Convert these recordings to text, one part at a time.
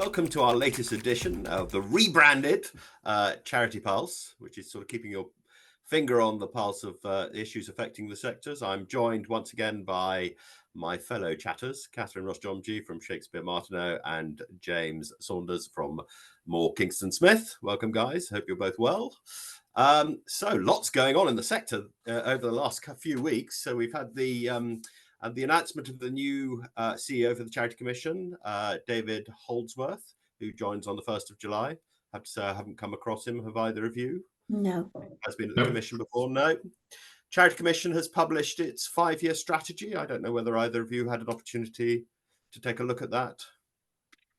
welcome to our latest edition of the rebranded CharitEpulse, which is sort of keeping your finger on the pulse of issues affecting the sectors. I'm joined once again by my fellow chatters, Catherine Ross-John-G from Shakespeare Martineau and James Saunders from Moore Kingston Smith. Welcome, guys. Hope you're both well. So lots going on in the sector over the last few weeks. So we've had the announcement of the new CEO for the Charity Commission, David Holdsworth, who joins on the 1st of July. I have to say I haven't come across him. Have either of you? No. Has been at the Commission before? No. Charity Commission has published its 5-year strategy. I don't know whether either of you had an opportunity to take a look at that.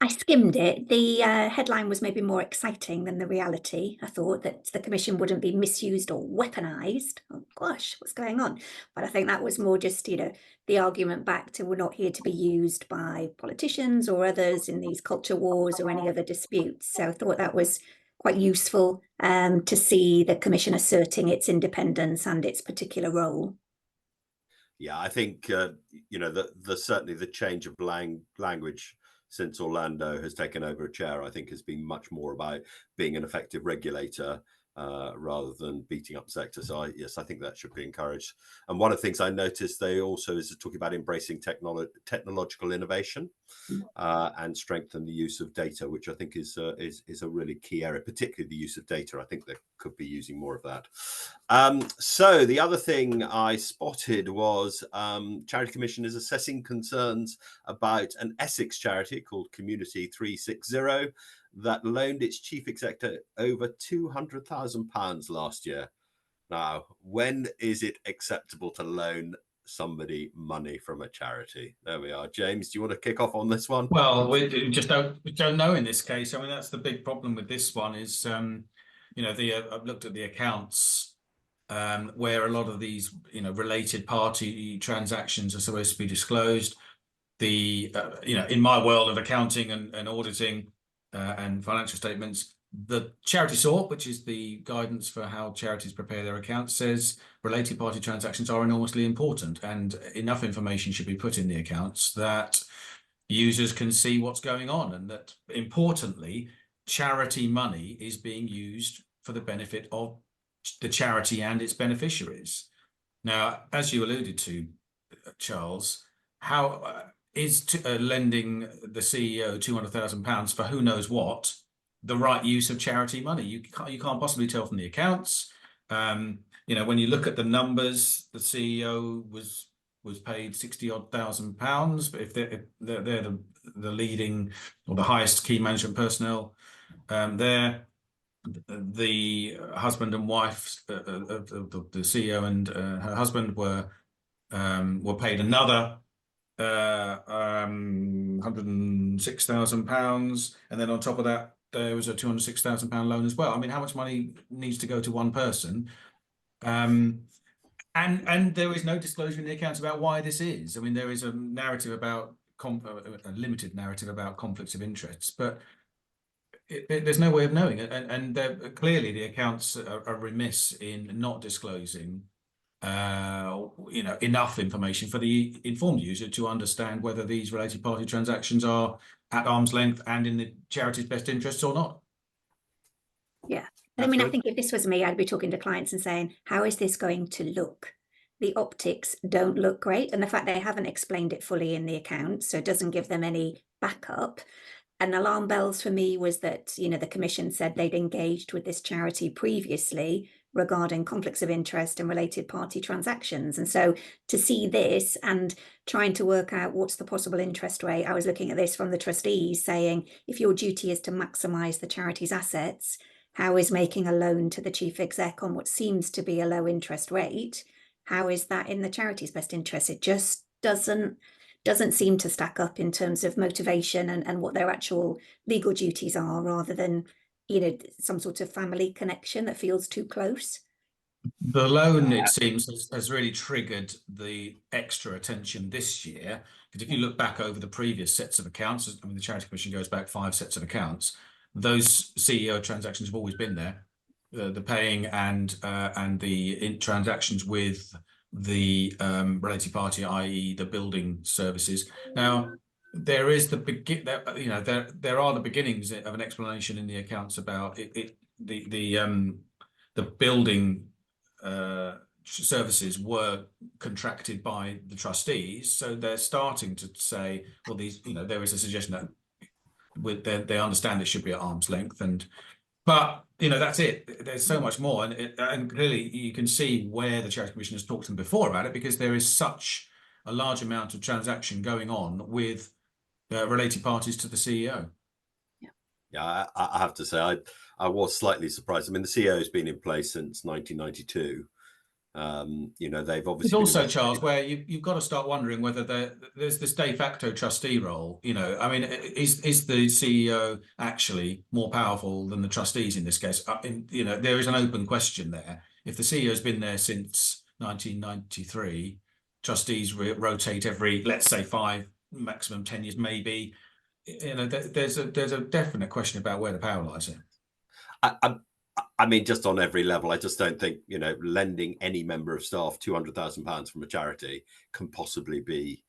I skimmed it. The headline was maybe more exciting than the reality. I thought that the Commission wouldn't be misused or weaponised. Oh gosh, what's going on? But I think that was more just, the argument back to we're not here to be used by politicians or others in these culture wars or any other disputes. So I thought that was quite useful to see the Commission asserting its independence and its particular role. Yeah, I think, certainly the change of language since Orlando has taken over a chair, I think has been much more about being an effective regulator rather than beating up sector. So I think that should be encouraged. And one of the things I noticed they also is talking about embracing technological innovation and strengthen the use of data, which I think is a really key area, particularly the use of data. I think they could be using more of that. So the other thing I spotted was Charity Commission is assessing concerns about an Essex charity called Community 360 that loaned its chief executive over £200,000 last year. Now, when is it acceptable to loan somebody money from a charity? There we are. James, do you want to kick off on this one? Well, we just don't know in this case. I mean, that's the big problem with this one is, I've looked at the accounts where a lot of these, related party transactions are supposed to be disclosed. In my world of accounting and auditing and financial statements, the Charity SORP, which is the guidance for how charities prepare their accounts, says related party transactions are enormously important and enough information should be put in the accounts that users can see what's going on, and that importantly, charity money is being used for the benefit of the charity and its beneficiaries. Now, as you alluded to, Charles, how is lending the CEO £200,000 for who knows what the right use of charity money? You can't possibly tell from the accounts. When you look at the numbers, the CEO was paid £60,000, but if they're the leading or the highest key management personnel there, the husband and wife of the CEO and her husband were paid another £106,000, and then on top of that there was a £206,000 loan as well. I mean, how much money needs to go to one person? And there is no disclosure in the accounts about why this is. I mean, there is a narrative about a limited narrative about conflicts of interests, but there's no way of knowing it. And clearly the accounts are remiss in not disclosing enough information for the informed user to understand whether these related party transactions are at arm's length and in the charity's best interests or not. Yeah. I mean, I think if this was me, I'd be talking to clients and saying, how is this going to look? The optics don't look great. And the fact they haven't explained it fully in the account, so it doesn't give them any backup. And alarm bells for me was that, the Commission said they'd engaged with this charity previously regarding conflicts of interest and related party transactions. And so to see this and trying to work out what's the possible interest rate, I was looking at this from the trustees saying, if your duty is to maximise the charity's assets, how is making a loan to the chief exec on what seems to be a low interest rate, how is that in the charity's best interest? It just doesn't seem to stack up in terms of motivation and what their actual legal duties are, rather than some sort of family connection that feels too close. The loan, it seems, has really triggered the extra attention this year, because if you look back over the previous sets of accounts, I mean, the Charity Commission goes back 5 sets of accounts, those CEO transactions have always been there, the paying and the transactions with the related party, i.e. the building services. Now, there is the there are the beginnings of an explanation in the accounts about the building services were contracted by the trustees, so they're starting to say, well, there is a suggestion that they understand it should be at arm's length, but that's it. There's so much more, and clearly you can see where the Charity Commission has talked to them before about it, because there is such a large amount of transaction going on with related parties to the CEO. Yeah, I have to say I was slightly surprised. I mean, the CEO has been in place since 1992. They've obviously. It's also, Charles, where you've got to start wondering whether there's this de facto trustee role. I mean, is the CEO actually more powerful than the trustees in this case? There is an open question there. If the CEO has been there since 1993, trustees rotate every, let's say, 5, maximum 10 years, maybe. There's a definite question about where the power lies here. I mean, just on every level, I just don't think, lending any member of staff £200,000 from a charity can possibly be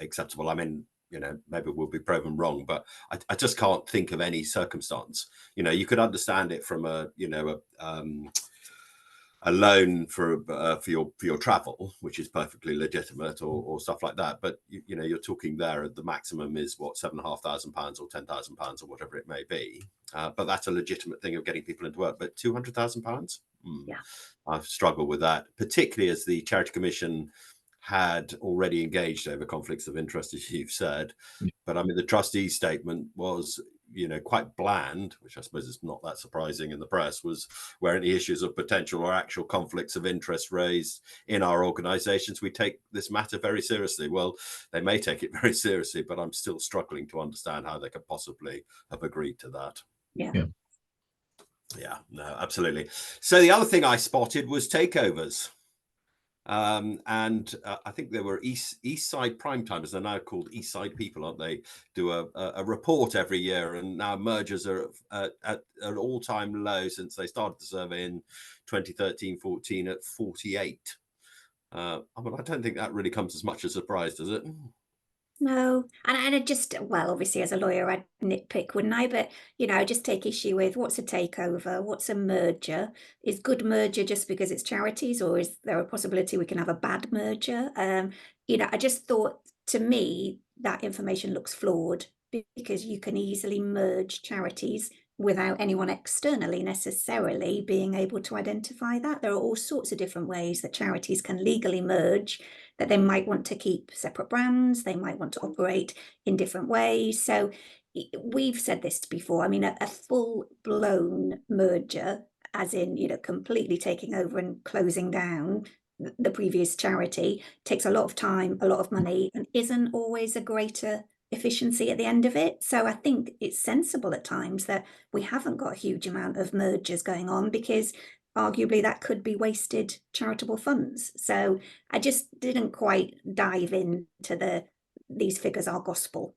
acceptable. I mean, maybe we'll be proven wrong, but I just can't think of any circumstance. You could understand it from a loan for your travel, which is perfectly legitimate, or stuff like that. But you're talking there, the maximum is what, £7,500 or £10,000 or whatever it may be. But that's a legitimate thing of getting people into work. But £200,000, yeah, I've struggled with that, particularly as the Charity Commission had already engaged over conflicts of interest, as you've said. But I mean, the trustee statement was quite bland, which I suppose is not that surprising in the press, was where any issues of potential or actual conflicts of interest raised in our organizations, we take this matter very seriously. Well, they may take it very seriously, but I'm still struggling to understand how they could possibly have agreed to that. Yeah, no, absolutely. So the other thing I spotted was takeovers. And I think there were East Side Primetimers. They're now called East Side People, aren't they? Do a report every year, and now mergers are at an all-time low since they started the survey in 2013-14 at 48. I mean, I don't think that really comes as much as a surprise, does it? No, and I just, well, obviously as a lawyer, I'd nitpick, wouldn't I? But, I just take issue with what's a takeover, what's a merger? Is good merger just because it's charities, or is there a possibility we can have a bad merger? I just thought, to me, that information looks flawed, because you can easily merge charities without anyone externally necessarily being able to identify that. There are all sorts of different ways that charities can legally merge, that they might want to keep separate brands, they might want to operate in different ways. So we've said this before. I mean, a full-blown merger, as in, completely taking over and closing down the previous charity, takes a lot of time, a lot of money, and isn't always a greater efficiency at the end of it. So I think it's sensible at times that we haven't got a huge amount of mergers going on, because arguably that could be wasted charitable funds. So I just didn't quite dive into these figures are gospel.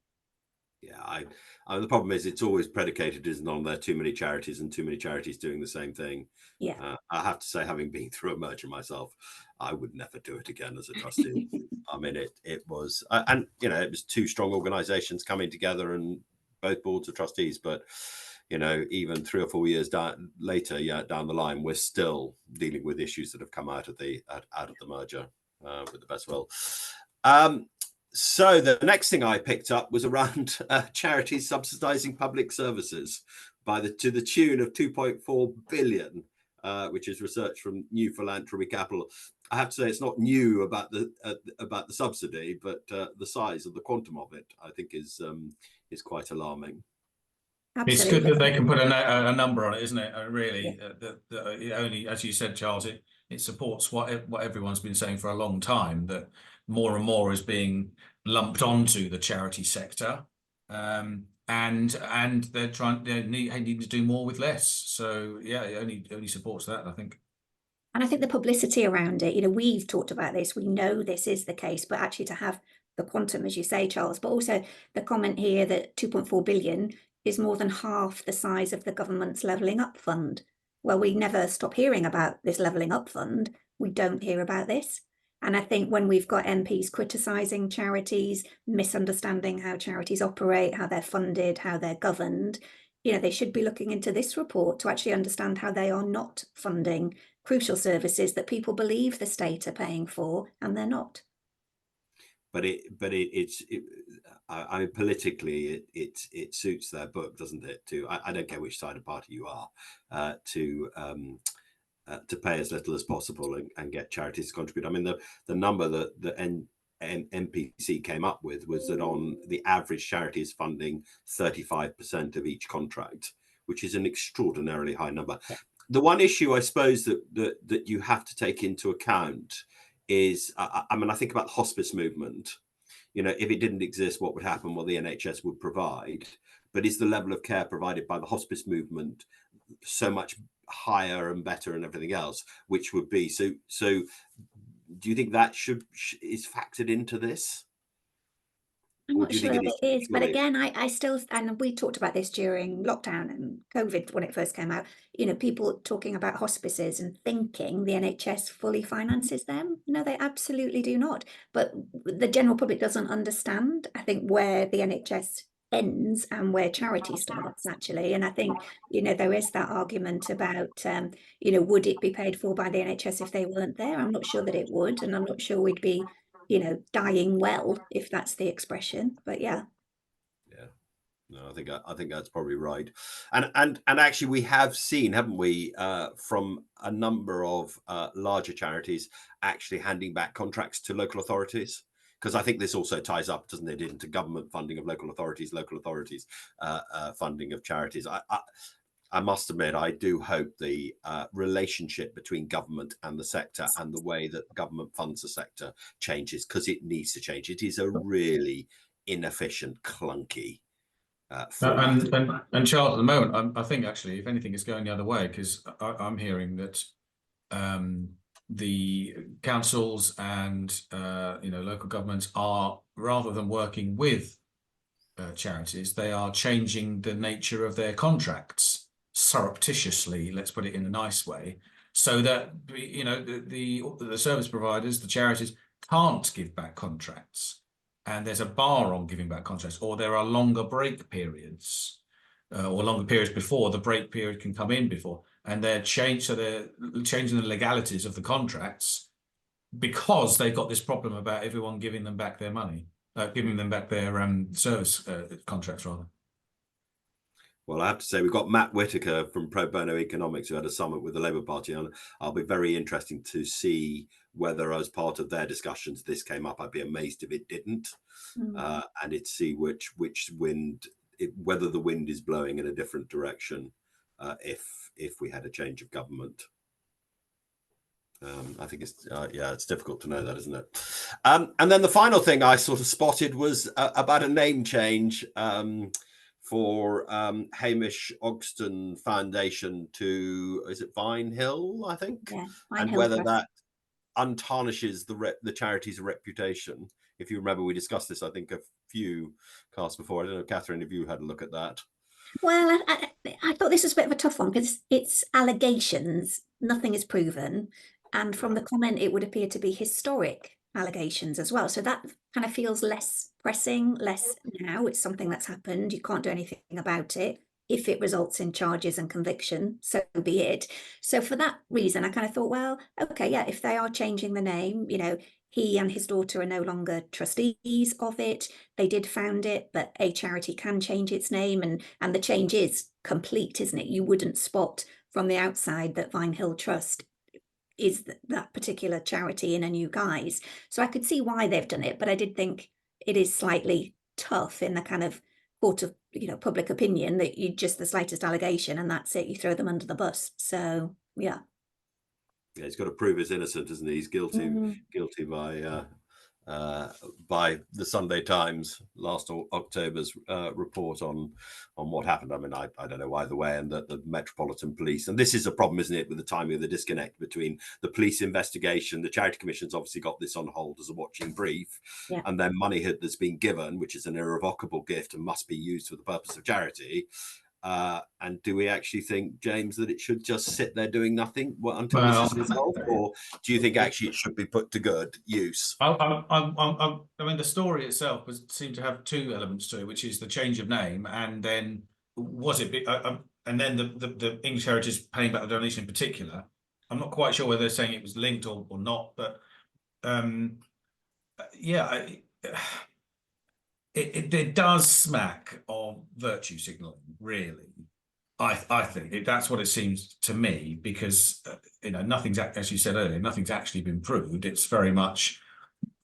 Yeah, the problem is it's always predicated, isn't on there too many charities and too many charities doing the same thing. Yeah, I have to say, having been through a merger myself, I would never do it again as a trustee. I mean, it was, and it was two strong organizations coming together and both boards of trustees. But even 3 or 4 years later, down the line, we're still dealing with issues that have come out of the merger with the best will. So the next thing I picked up was around charities subsidizing public services to the tune of 2.4 billion, which is research from New Philanthropy Capital. I have to say, it's not new about the subsidy, but the size of the quantum of it, I think, is quite alarming. absolutely. It's good that they can put a number on it, isn't it? Really, it only, as you said, Charles, it supports what everyone's been saying for a long time, that more and more is being lumped onto the charity sector, and they need to do more with less. So yeah, it only supports that, I think. And I think the publicity around it, we've talked about this, we know this is the case, but actually to have the quantum, as you say, Charles, but also the comment here that 2.4 billion is more than half the size of the government's Levelling Up Fund. Well, we never stop hearing about this Levelling Up Fund. We don't hear about this. And I think when we've got MPs criticising charities, misunderstanding how charities operate, how they're funded, how they're governed, you know, they should be looking into this report to actually understand how they are not funding crucial services that people believe the state are paying for, and they're not. But I mean, politically, it suits their book, doesn't it? I don't care which side of party you are, to pay as little as possible and get charities to contribute. I mean, the number that the NPC came up with was that on the average, charity is funding 35% of each contract, which is an extraordinarily high number. Yeah. The one issue, I suppose, that you have to take into account is, I mean, I think about the hospice movement. You know, if it didn't exist, what would happen? Well, the NHS would provide, but is the level of care provided by the hospice movement so much higher and better and everything else, which would be so do you think that is factored into this? I'm not sure that it is, but again, I still, and we talked about this during lockdown and COVID when it first came out, you know, people talking about hospices and thinking the NHS fully finances them. No, they absolutely do not. But the general public doesn't understand, I think, where the NHS ends and where charity starts, actually. And I think, you know, there is that argument about, you know, would it be paid for by the NHS if they weren't there? I'm not sure that it would, and I'm not sure we'd be, you know, dying well, if that's the expression. But yeah. No, I think that's probably right. And actually, we have seen, haven't we, from a number of larger charities actually handing back contracts to local authorities. Because I think this also ties up, doesn't it, into government funding of local authorities funding of charities. I must admit, I do hope the relationship between government and the sector and the way that government funds the sector changes, because it needs to change. It is a really inefficient, clunky and Charles, at the moment, I think actually, if anything, it's going the other way, because I'm hearing that the councils and you know, local governments are, rather than working with charities, they are changing the nature of their contracts surreptitiously, let's put it in a nice way, so that, you know, the service providers, the charities, can't give back contracts, and there's a bar on giving back contracts, or there are longer break periods, or longer periods before the break period can come in before, and they're changing the legalities of the contracts because they've got this problem about everyone giving them back their money, giving them back their service contracts, rather. Well, I have to say, we've got Matt Whitaker from Pro Bono Economics, who had a summit with the Labour Party on. I'll be very interested to see whether, as part of their discussions, this came up. I'd be amazed if it didn't. And it's see whether the wind is blowing in a different direction if we had a change of government. I think it's difficult to know that, isn't it? And then the final thing I sort of spotted was about a name change for Hamish Ogston Foundation to, is it Vine Hill, I think? Yeah, and whether that untarnishes the charity's reputation. If you remember, we discussed this, I think, a few casts before. I don't know, Catherine, if you had a look at that. Well, I thought this was a bit of a tough one, because it's allegations, nothing is proven. And from the comment, it would appear to be historic allegations as well. So that kind of feels less pressing, less now. It's something that's happened. You can't do anything about it. If it results in charges and conviction, so be it. So for that reason, I kind of thought, well, okay, yeah, if they are changing the name, you know, he and his daughter are no longer trustees of it. They did found it, but a charity can change its name, and the change is complete, isn't it? You wouldn't spot from the outside that Vine Hill Trust is that particular charity in a new guise. So I could see why they've done it, but I did think it is slightly tough in the kind of court of, you know, public opinion, that you just the slightest allegation and that's it, you throw them under the bus. So yeah, he's got to prove his innocent, isn't he? He's guilty by the Sunday Times last October's report on what happened. I mean, I don't know either way, and that the Metropolitan Police, and this is a problem, isn't it, with the timing of the disconnect between the police investigation. The Charity Commission's obviously got this on hold as a watching brief, and then money that's been given, which is an irrevocable gift and must be used for the purpose of charity. And do we actually think, James, that it should just sit there doing nothing until this is resolved, or do you think actually it should be put to good use? I mean, the story itself seemed to have two elements to it, which is the change of name, and then and then the English Charities paying back the donation in particular. I'm not quite sure whether they're saying it was linked or not, but yeah, it does smack of virtue signaling, really. I think that's what it seems to me, because nothing's, as you said earlier, nothing's actually been proved. It's very much,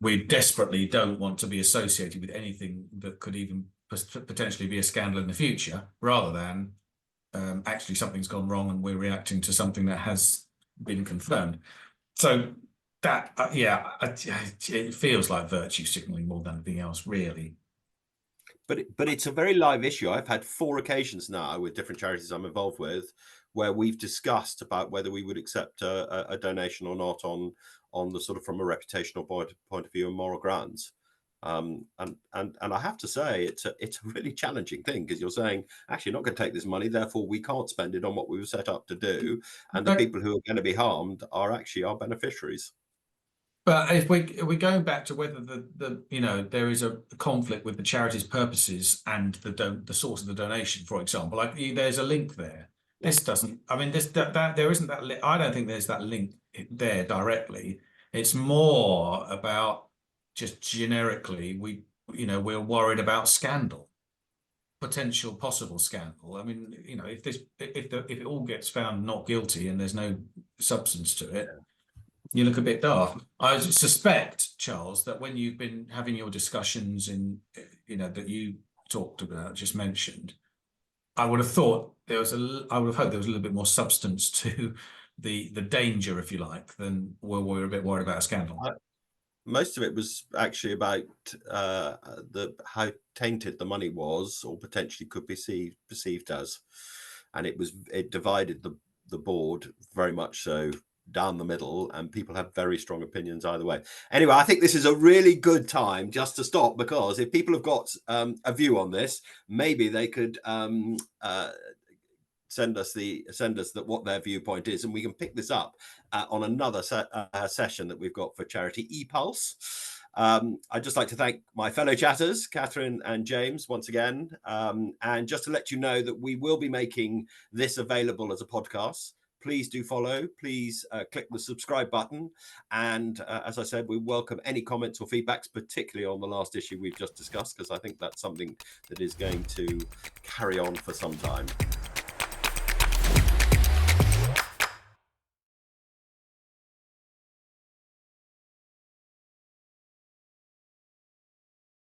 we desperately don't want to be associated with anything that could even potentially be a scandal in the future, rather than actually something's gone wrong and we're reacting to something that has been confirmed. So that it feels like virtue signaling more than anything else, really. But it's a very live issue. I've had 4 occasions now with different charities I'm involved with where we've discussed about whether we would accept a donation or not on the sort of from a reputational point of view and moral grounds. And I have to say it's a really challenging thing, because you're saying, actually, not going to take this money, therefore we can't spend it on what we were set up to do, and the people who are going to be harmed are actually our beneficiaries. But if we're going back to whether there is a conflict with the charity's purposes and the source of the donation, for example, like there's a link there. This doesn't. I mean, there isn't that. I don't think there's that link there directly. It's more about just generically we're worried about scandal, potential possible scandal. I mean, if it all gets found not guilty and there's no substance to it, you look a bit daft. I suspect, Charles, that when you've been having your discussions that you talked about, just mentioned, I would have thought I would have hoped there was a little bit more substance to the danger, if you like, than we're a bit worried about a scandal. Most of it was actually about how tainted the money was, or potentially could be perceived as, and it divided the board very much so down the middle, and people have very strong opinions either way. Anyway, I think this is a really good time just to stop, because if people have got a view on this, maybe they could send us what their viewpoint is, and we can pick this up on another session that we've got for CharitEpulse. I'd just like to thank my fellow chatters, Catherine and James, once again, and just to let you know that we will be making this available as a podcast. Please do follow. Please click the subscribe button. And as I said, we welcome any comments or feedbacks, particularly on the last issue we've just discussed, because I think that's something that is going to carry on for some time.